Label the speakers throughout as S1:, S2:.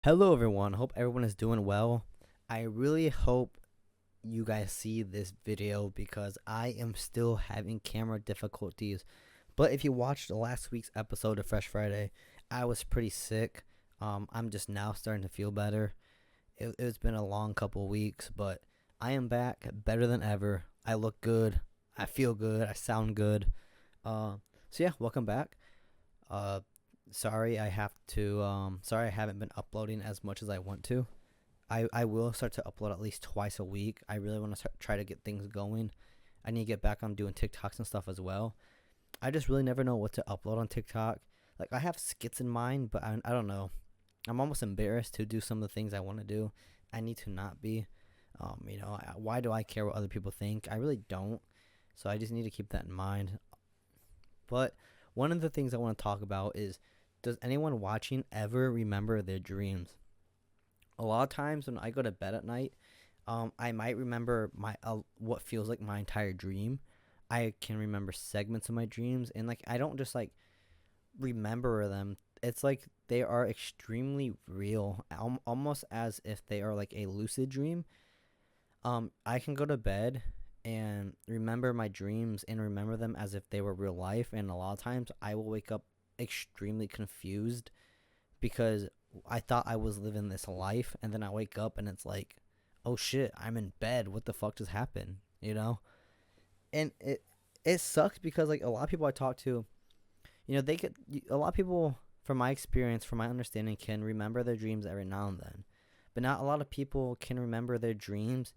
S1: Hello, everyone. Hope everyone is doing well. I really hope you guys see this video because I am still having camera difficulties. But if you watched the last week's episode of Fresh Friday, I was pretty sick. I'm just now starting to feel better. It's been a long couple weeks, but I am back better than ever. I look good. I feel good. I sound good. Uh, so yeah, welcome back. Uh, sorry I haven't been uploading as much as I want to. I will start to upload at least twice a week. I really want to try to get things going. I need to get back on doing TikToks and stuff as well. I just really never know what to upload on TikTok. Like, I have skits in mind, but I don't know. I'm almost embarrassed to do some of the things I want to do. I need to not be. Why do I care what other people think? I really don't. So I just need to keep that in mind. But one of the things I want to talk about is, does anyone watching ever remember their dreams? A lot of times when I go to bed at night, I might remember my what feels like my entire dream. I can remember segments of my dreams, and like I don't just like remember them. It's like they are extremely real, almost as if they are like a lucid dream. I can go to bed and remember my dreams and remember them as if they were real life, and a lot of times I will wake up extremely confused because I thought I was living this life, and then I wake up and it's like, oh shit, I'm in bed. What the fuck just happened? You know? And it sucks because like a lot of people I talk to, they could a lot of people from my experience, from my understanding, can remember their dreams every now and then, but not a lot of people can remember their dreams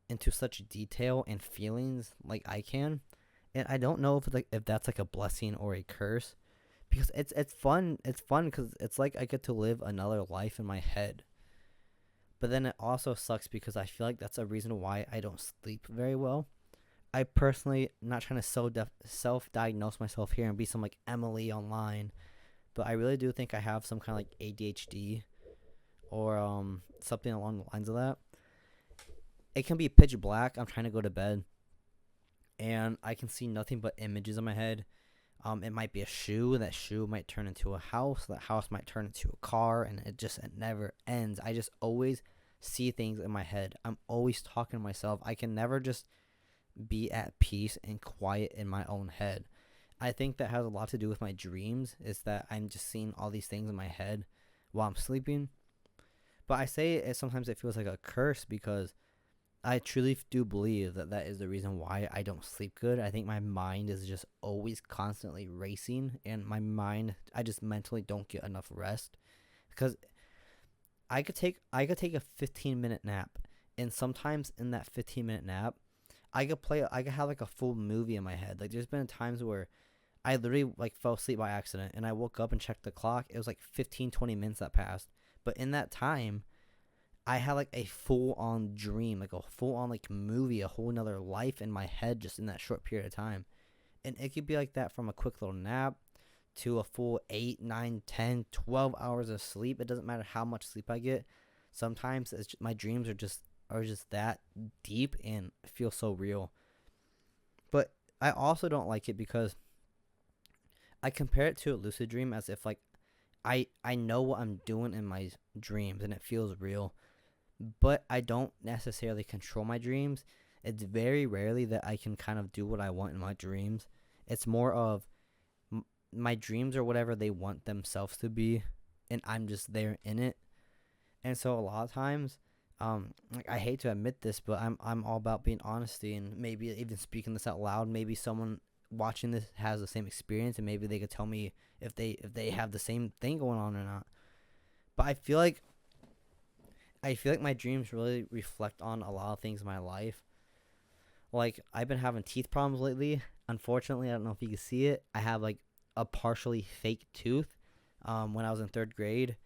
S1: into such detail and feelings like I can. And I don't know if that's like a blessing or a curse, because it's fun. It's fun because it's like I get to live another life in my head. But then it also sucks because I feel like that's a reason why I don't sleep very well. I personally, am not trying to self-diagnose myself here and be some like Emily online, but I really do think I have some kind of like ADHD or something along the lines of that. It can be pitch black. I'm trying to go to bed, and I can see nothing but images in my head. It might be a shoe. That shoe might turn into a house. That house might turn into a car, and it never ends. I just always see things in my head. I'm always talking to myself. I can never just be at peace and quiet in my own head. I think that has a lot to do with my dreams. Is that I'm just seeing all these things in my head while I'm sleeping. But I say sometimes it feels like a curse because I truly do believe that that is the reason why I don't sleep good. I think my mind is just always constantly racing, and I just mentally don't get enough rest. Because I could take a 15-minute nap, and sometimes in that 15-minute nap, I could have like a full movie in my head. Like, there's been times where I literally like fell asleep by accident, and I woke up and checked the clock. It was like 15-20 minutes that passed, but in that time I had like a full on dream, like a full on like movie, a whole nother life in my head just in that short period of time. And it could be like that from a quick little nap to a full 8, 9, 10, 12 hours of sleep. It doesn't matter how much sleep I get. Sometimes my dreams are just that deep and feel so real. But I also don't like it because I compare it to a lucid dream as if like I know what I'm doing in my dreams and it feels real, but I don't necessarily control my dreams. It's very rarely that I can kind of do what I want in my dreams. It's more of my dreams are whatever they want themselves to be, and I'm just there in it. And so a lot of times, like I hate to admit this, but I'm all about being honesty and maybe even speaking this out loud. Maybe someone watching this has the same experience, and maybe they could tell me if they have the same thing going on or not. But I feel like my dreams really reflect on a lot of things in my life. Like, I've been having teeth problems lately. Unfortunately, I don't know if you can see it. I have like a partially fake tooth. When I was in third grade,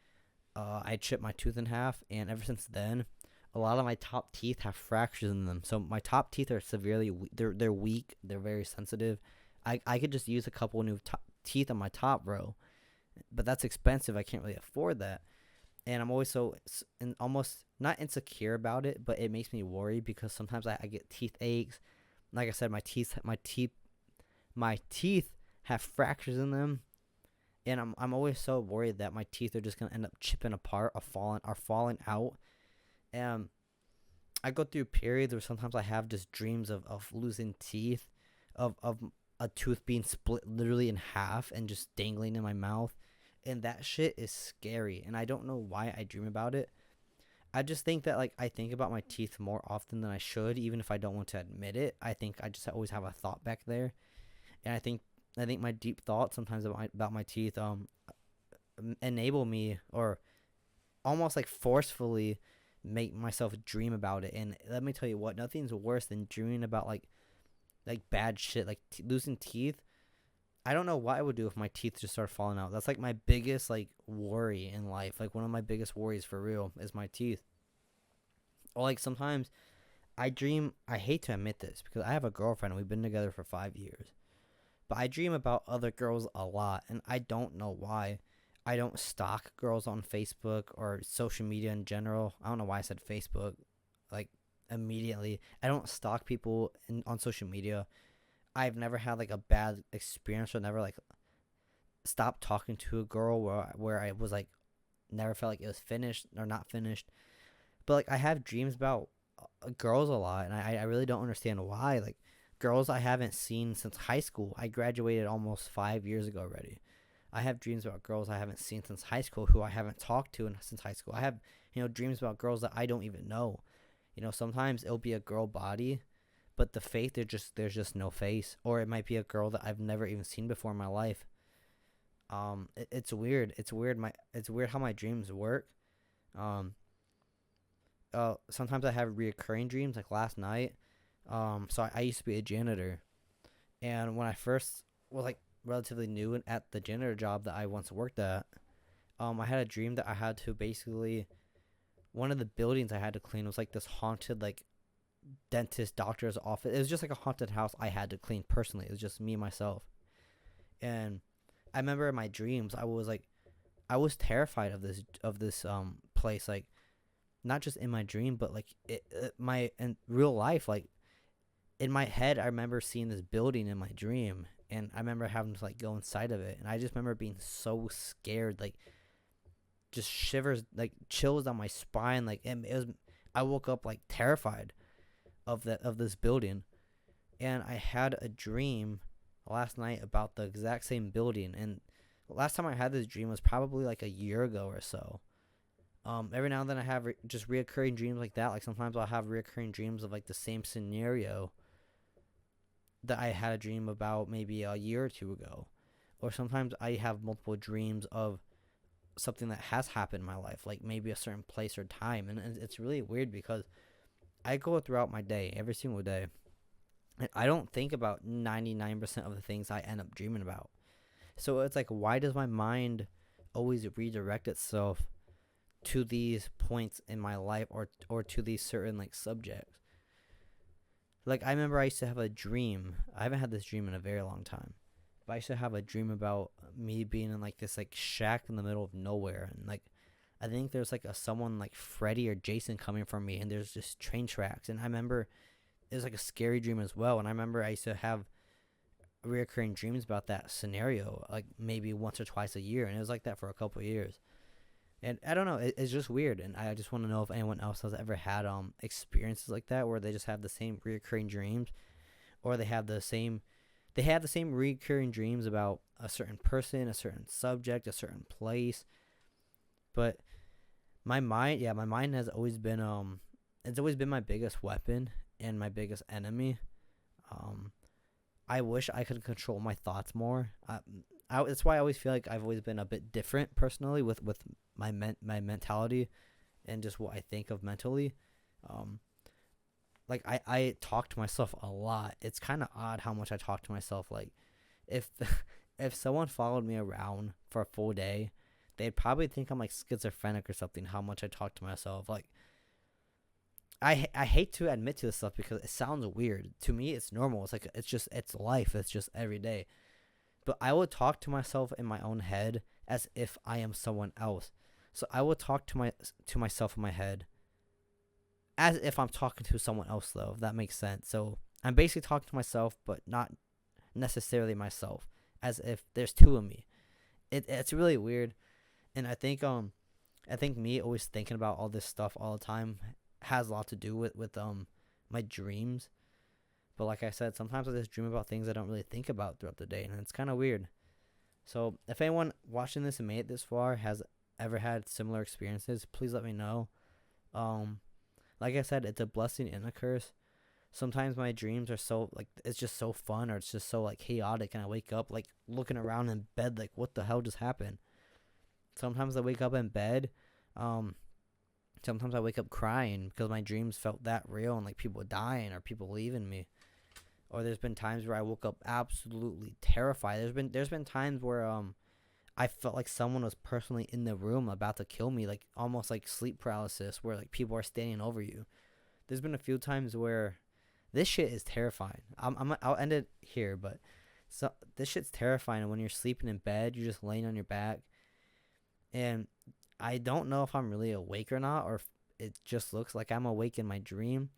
S1: I chipped my tooth in half, and ever since then, a lot of my top teeth have fractures in them. So my top teeth are severely they're weak. They're very sensitive. I could just use a couple new teeth on my top row, but that's expensive. I can't really afford that, and I'm always almost not insecure about it, but it makes me worry because sometimes I get teeth aches. Like I said, my teeth have fractures in them, and I'm always so worried that my teeth are just gonna end up chipping apart or falling out. And I go through periods where sometimes I have just dreams of losing teeth, of a tooth being split literally in half and just dangling in my mouth, and that shit is scary. And I don't know why I dream about it. I just think that like I think about my teeth more often than I should, even if I don't want to admit it. I think I just always have a thought back there, and I think my deep thoughts sometimes about my teeth enable me, or almost like forcefully make myself dream about it. And let me tell you what, nothing's worse than dreaming about like bad shit, like losing teeth. I don't know what I would do if my teeth just started falling out. That's like my biggest like worry in life. Like one of my biggest worries for real is my teeth. Or like sometimes I dream. I hate to admit this because I have a girlfriend and we've been together for 5 years. But I dream about other girls a lot, and I don't know why. I don't stalk girls on Facebook or social media in general. I don't know why I said Facebook, like immediately. I don't stalk people on social media. I've never had like a bad experience, or never like stopped talking to a girl where I was like never felt like it was finished or not finished. But like I have dreams about girls a lot, and I really don't understand why. Like girls I haven't seen since high school. I graduated almost 5 years ago already. I have dreams about girls I haven't seen since high school, who I haven't talked to since high school. I have, dreams about girls that I don't even know. Sometimes it'll be a girl body, but the face, there's just no face. Or it might be a girl that I've never even seen before in my life. It's weird. It's weird how my dreams work. Um, Sometimes I have reoccurring dreams, like last night. So I used to be a janitor, and when I first was like relatively new at the janitor job that I once worked at, I had a dream that I had to basically, one of the buildings I had to clean was like this haunted like dentist doctor's office. It was just like a haunted house I had to clean personally. It was just me and myself, and I remember in my dreams I was terrified of this place, like not just in my dream, but like my in real life, like in my head. I remember seeing this building in my dream, and I remember having to like go inside of it, and I just remember being so scared, like just shivers, like chills down my spine, like it was. I woke up like terrified of this building, and I had a dream last night about the exact same building. And last time I had this dream was probably like a year ago or so. Every now and then I have just reoccurring dreams like that. Like sometimes I'll have reoccurring dreams of like the same scenario that I had a dream about maybe a year or two ago. Or sometimes I have multiple dreams of something that has happened in my life, like maybe a certain place or time. And it's really weird because I go throughout my day, every single day, and I don't think about 99% of the things I end up dreaming about. So it's like, why does my mind always redirect itself to these points in my life, or to these certain like subjects? Like I remember I used to have a dream. I haven't had this dream in a very long time, but I used to have a dream about me being in like this like shack in the middle of nowhere, and like I think there's like someone like Freddy or Jason coming for me, and there's just train tracks. And I remember it was like a scary dream as well. And I remember I used to have reoccurring dreams about that scenario, like maybe once or twice a year, and it was like that for a couple of years. And I don't know, it's just weird, and I just want to know if anyone else has ever had experiences like that, where they just have the same reoccurring dreams, or they have the same recurring dreams about a certain person, a certain subject, a certain place. But my mind has always been it's always been my biggest weapon and my biggest enemy. I wish I could control my thoughts more. That's why I always feel like I've always been a bit different personally with my mentality and just what I think of mentally. Like I talk to myself a lot. It's kind of odd how much I talk to myself. Like if if someone followed me around for a full day, they'd probably think I'm like schizophrenic or something, how much I talk to myself. Like I hate to admit to this stuff because it sounds weird. To me it's normal. It's like it's life. It's just every day. But I would talk to myself in my own head as if I am someone else. So I would talk to myself in my head as if I'm talking to someone else, though, if that makes sense. So I'm basically talking to myself, but not necessarily myself, as if there's two of me. It's really weird. And I think me always thinking about all this stuff all the time has a lot to do with my dreams. But like I said, sometimes I just dream about things I don't really think about throughout the day, and it's kind of weird. So if anyone watching this and made it this far has ever had similar experiences, please let me know. Um, like I said, it's a blessing and a curse. Sometimes my dreams are so like it's just so fun, or it's just so like chaotic, and I wake up like looking around in bed like what the hell just happened. Sometimes I wake up in bed. Um, Sometimes I wake up crying because my dreams felt that real and like people dying or people leaving me. Or there's been times where I woke up absolutely terrified. There's been times where I felt like someone was personally in the room about to kill me, like almost like sleep paralysis, where like people are standing over you. There's been a few times where this shit is terrifying. I'll end it here, but so this shit's terrifying. When you're sleeping in bed, you're just laying on your back, and I don't know if I'm really awake or not, or if it just looks like I'm awake in my dream,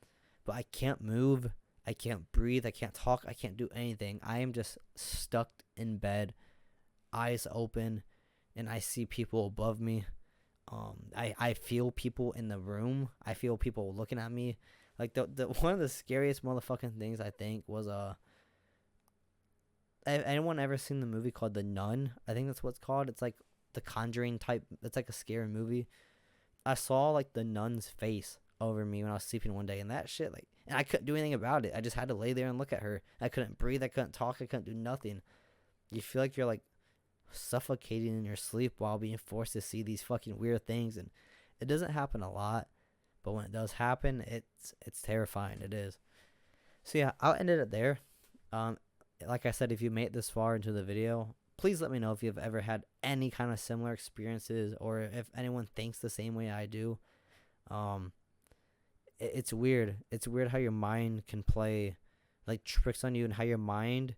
S1: but I can't move. I can't breathe. I can't talk. I can't do anything. I am just stuck in bed, eyes open, and I see people above me. I feel people in the room. I feel people looking at me. Like the one of the scariest motherfucking things I think was anyone ever seen the movie called The Nun? I think that's what it's called. It's like the Conjuring type. It's like a scary movie. I saw like the nun's face over me when I was sleeping one day, and that shit like, and I couldn't do anything about it. I just had to lay there and look at her. I couldn't breathe. I couldn't talk. I couldn't do nothing. You feel like you're like suffocating in your sleep while being forced to see these fucking weird things, and it doesn't happen a lot, but when it does happen, it's terrifying. It is. So yeah, I'll end it there. Um, like I said, if you made it this far into the video, please let me know if you've ever had any kind of similar experiences, or if anyone thinks the same way I do. It's weird. It's weird how your mind can play like tricks on you, and how your mind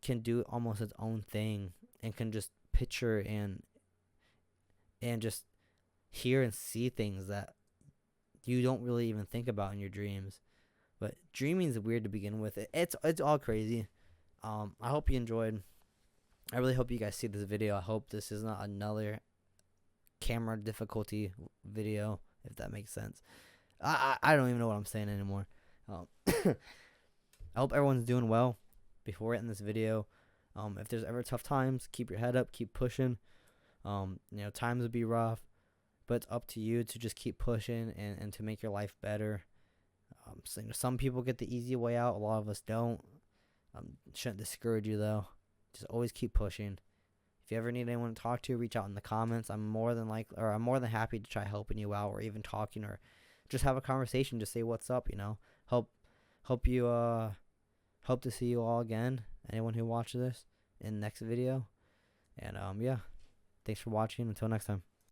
S1: can do almost its own thing and can just picture and just hear and see things that you don't really even think about in your dreams. But dreaming is weird to begin with. It's all crazy. I hope you enjoyed. I really hope you guys see this video. I hope this is not another camera difficulty video, if that makes sense. I don't even know what I'm saying anymore. I hope everyone's doing well before ending this video. If there's ever tough times, keep your head up, keep pushing. Times will be rough, but it's up to you to just keep pushing and to make your life better. So, some people get the easy way out. A lot of us don't. Shouldn't discourage you though. Just always keep pushing. If you ever need anyone to talk to, reach out in the comments. I'm more than happy to try helping you out, or even talking, or just have a conversation. Just say what's up. Hope to see you all again. Anyone who watches this in the next video. And yeah, thanks for watching. Until next time.